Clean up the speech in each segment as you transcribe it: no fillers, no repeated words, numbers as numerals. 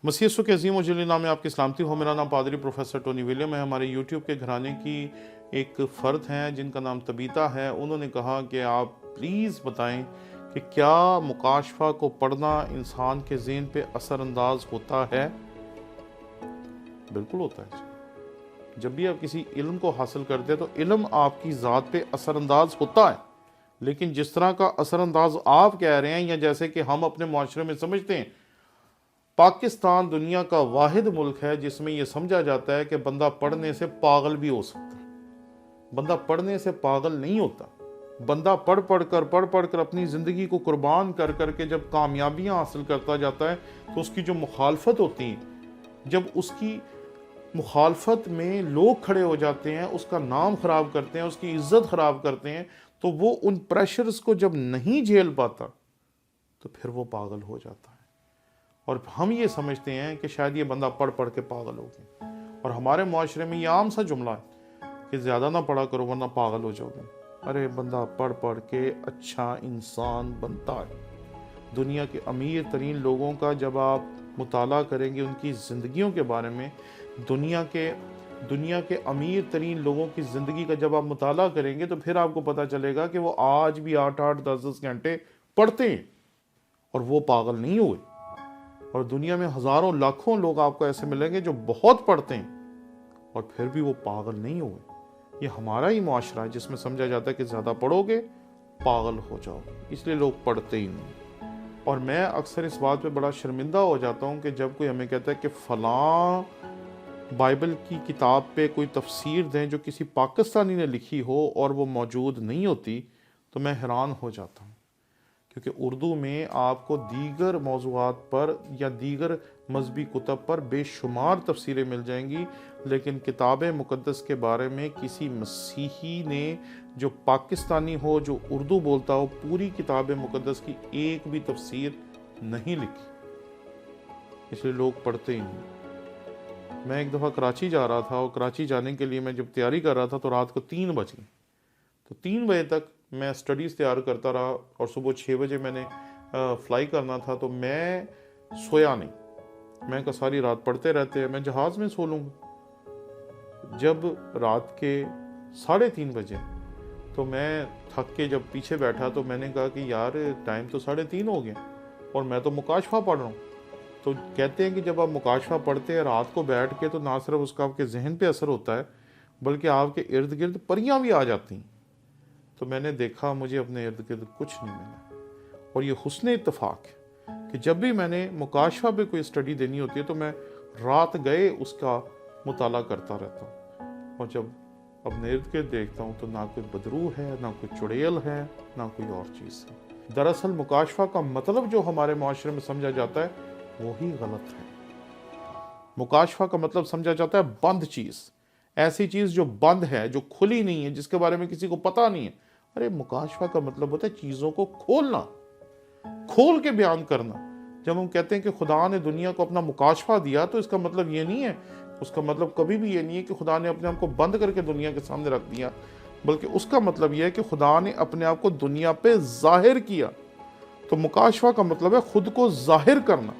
मसीह के अजीम वजली नाम में आपकी सलामती हो। मेरा नाम पादरी प्रोफेसर टोनी विलियम है। हमारे यूट्यूब के घराने की एक फ़र्द हैं जिनका नाम तबीता है। उन्होंने कहा कि आप प्लीज़ बताएं कि क्या मुकाशफा को पढ़ना इंसान के ज़हन पे असरअंदाज होता है? बिल्कुल होता है। जब भी आप किसी इल्म को हासिल करते हैं तो इल्म आपकी ज़ात पे असरअंदाज होता है, लेकिन जिस तरह का असरअंदाज आप कह रहे हैं या जैसे कि हम अपने माशरे में समझते हैं, पाकिस्तान दुनिया का वाहिद मुल्क है जिसमें यह समझा जाता है कि बंदा पढ़ने से पागल भी हो सकता है। बंदा पढ़ने से पागल नहीं होता। बंदा पढ़ पढ़ कर अपनी ज़िंदगी को कुर्बान कर करके जब कामयाबियां हासिल करता जाता है तो उसकी जो मुखालफत होती है, जब उसकी मुखालफत में लोग खड़े हो जाते हैं, उसका नाम ख़राब करते हैं, उसकी इज्जत ख़राब करते हैं, तो वो उन प्रेशर्स को जब नहीं झेल पाता तो फिर वो पागल हो जाता है। और हम ये समझते हैं कि शायद ये बंदा पढ़ पढ़ के पागल हो गया। और हमारे माशरे में ये आम सा जुमला है कि ज़्यादा ना पढ़ा करो वरना पागल हो जाओगे। अरे बंदा पढ़ पढ़ के अच्छा इंसान बनता है। दुनिया के अमीर तरीन लोगों का जब आप मुताला करेंगे, उनकी ज़िंदगियों के बारे में, दुनिया के अमीर तरीन लोगों की ज़िंदगी का जब आप मुताला करेंगे तो फिर आपको पता चलेगा कि वो आज भी 8-8, 10-10 घंटे पढ़ते हैं और वो पागल नहीं हुए। और दुनिया में हज़ारों लाखों लोग आपको ऐसे मिलेंगे जो बहुत पढ़ते हैं और फिर भी वो पागल नहीं हुए। ये हमारा ही मुआशरा है जिसमें समझा जाता है कि ज़्यादा पढ़ोगे पागल हो जाओगे, इसलिए लोग पढ़ते ही नहीं। और मैं अक्सर इस बात पे बड़ा शर्मिंदा हो जाता हूँ कि जब कोई हमें कहता है कि फ़लाँ बाइबल की किताब पे कोई तफसीर दें जो किसी पाकिस्तानी ने लिखी हो और वो मौजूद नहीं होती, तो मैं हैरान हो जाता हूँ। क्योंकि उर्दू में आपको दीगर मौज़ूआत पर या दीगर मजहबी कुतब पर बेशुमार तफसीरें मिल जाएंगी, लेकिन किताब मुक़द्दस के बारे में किसी मसीही ने जो पाकिस्तानी हो, जो उर्दू बोलता हो, पूरी किताब मुक़द्दस की एक भी तफसीर नहीं लिखी, इसलिए लोग पढ़ते ही नहीं। मैं एक दफ़ा कराची जा रहा था और कराची जाने के लिए मैं जब तैयारी कर रहा था तो रात को 3 बज गए। तो 3 बजे तक मैं स्टडीज़ तैयार करता रहा और सुबह 6 बजे मैंने फ़्लाई करना था, तो मैं सोया नहीं। मैं कहा सारी रात पढ़ते रहते हैं, मैं जहाज़ में सो लूँगा। जब रात के 3:30 बजे तो मैं थक के जब पीछे बैठा तो मैंने कहा कि यार टाइम तो 3:30 हो गया और मैं तो मुकाशफा पढ़ रहा हूँ। तो कहते हैं कि जब आप मुकाशफा पढ़ते हैं रात को बैठ के तो ना सिर्फ उसका आपके जहन पे असर होता है बल्कि आपके इर्द गिर्द परियां भी आ जाती हैं। तो मैंने देखा मुझे अपने इर्द गिर्द कुछ नहीं मिला। और ये हुस्न इत्तफाक है कि जब भी मैंने मुकाशफा पे कोई स्टडी देनी होती है तो मैं रात गए उसका मुताला करता रहता हूँ। और जब अपने इर्द गिर्द देखता हूँ तो ना कोई बदरू है, ना कोई चुड़ैल है, ना कोई और चीज़ है। दरअसल मुकाशफा का मतलब जो हमारे माशरे में समझा जाता है वो ही गलत है। मुकाशफा का मतलब समझा जाता है बंद चीज़, ऐसी चीज़ जो बंद है, जो खुली नहीं है, जिसके बारे में किसी को पता नहीं है। अरे मुकाशफा का मतलब होता है चीज़ों को खोलना, खोल के बयान करना। जब हम कहते हैं कि खुदा ने दुनिया को अपना मुकाशफा दिया तो इसका मतलब ये नहीं है, उसका मतलब कभी भी ये नहीं है कि खुदा ने अपने आप को बंद करके दुनिया के सामने रख दिया, बल्कि उसका मतलब यह है कि खुदा ने अपने आप को दुनिया पे जाहिर किया। तो मुकाशफा का मतलब है खुद को जाहिर करना।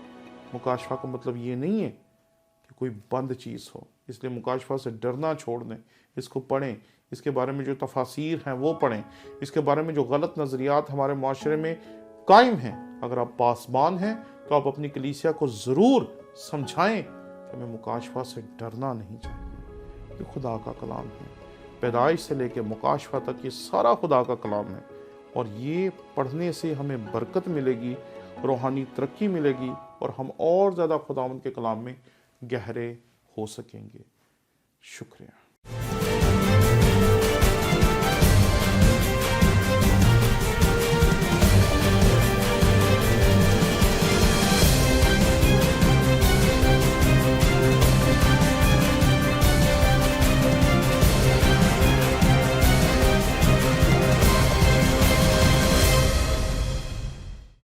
मुकाशफा का मतलब ये नहीं है कि कोई बंद चीज़ हो। इसलिए मुकाशफा से डरना छोड़ दें, इसको पढ़ें, इसके बारे में जो तफासीर हैं वो पढ़ें, इसके बारे में जो गलत नज़रियात हमारे माशरे में कायम हैं, अगर आप पासबान हैं तो आप अपनी कलीसिया को ज़रूर समझाएं कि हमें मुकाशफा से डरना नहीं चाहिए। ये खुदा का कलाम है, पैदाइश से लेकर मुकाशफा तक ये सारा खुदा का कलाम है। और ये पढ़ने से हमें बरकत मिलेगी, रूहानी तरक्की मिलेगी और हम और ज़्यादा खुदावंद के कलाम में गहरे हो सकेंगे। शुक्रिया।